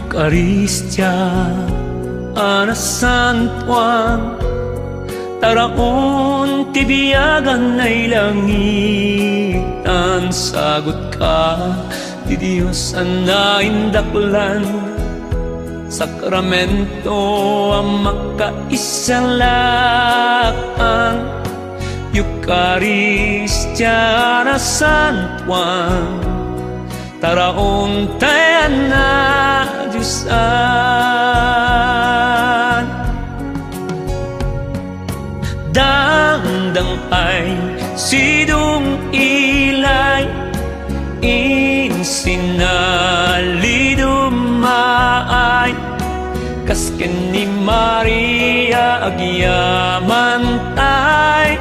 Eukaristya ana San Juan, taraon tibiyagan ay langitan. Sagot ka di Diyos anaindaklan, sakramento ang makaisalakang. Eukaristya na San Juan, taraon tayo na Diyosan. Dangdang ay sidong ilay, insinalidumaay, kasken ni Maria agyaman tay,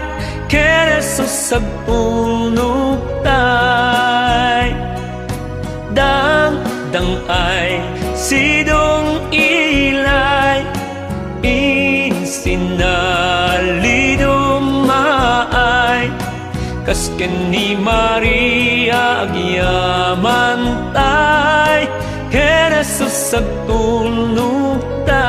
keresos sa punok tay. Dangdang ay sidong ilay, insinalidumaay, kasken ni Maria agyaman tay, keresos sa punok tay.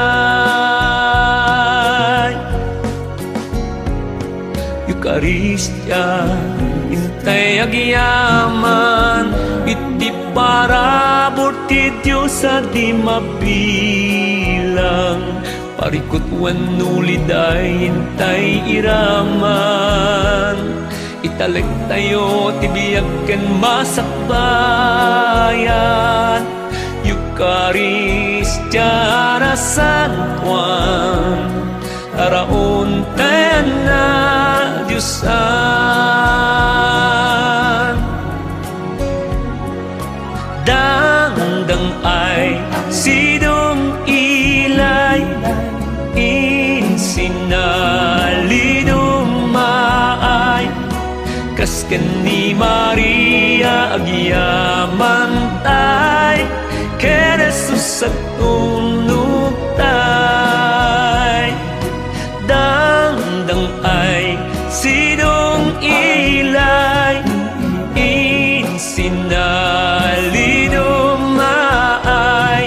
Eukaristya intay agyaman, iti parabor ti Diyos a di mabilang. Parikot wanuliday intay iraman, italek tayo tibiyag ken masakbayan. Eukaristya na San Juan, taraon tayo na Diyosan. Dangdang ay sidong ilay, insinalidumaay, kasken ni Maria agyaman tay, keresos sa tunok tay. Dangdang ay sidong ilay, insinalidumaay,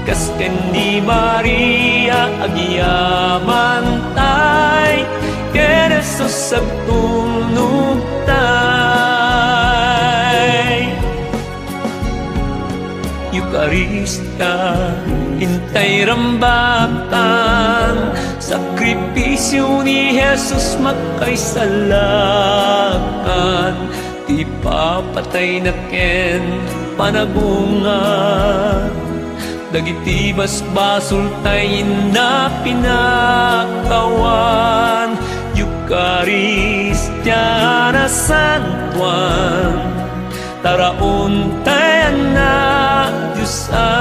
kasken ni Maria agyaman tay, keresos sa tunok tay. Eukaristya intay rambatan, sakripisyo ni Jesus makaisalakan. Di papatay na ken panagungan, dagiti basbasol tay na pinakawan. Eukaristya na San Juan, taraon tayo na Diyosan.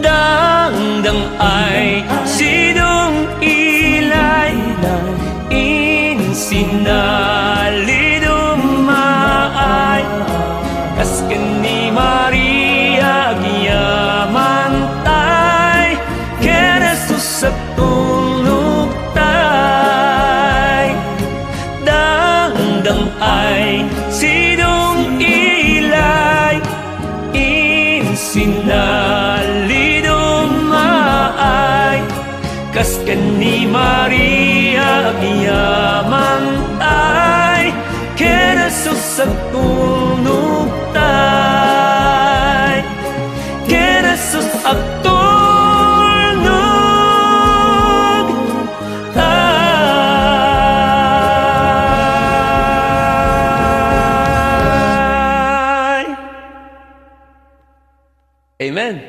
Dangdang ay sidong ilay, insinalidumaay, kasken ni Maria agyaman tay, keresos sa tunok tay. Dangdang ay sidong ilay, insinalidumaay, kasken ni Maria agyaman tay, keresos sa tunok tay, keresos sa tunok tay. Amen.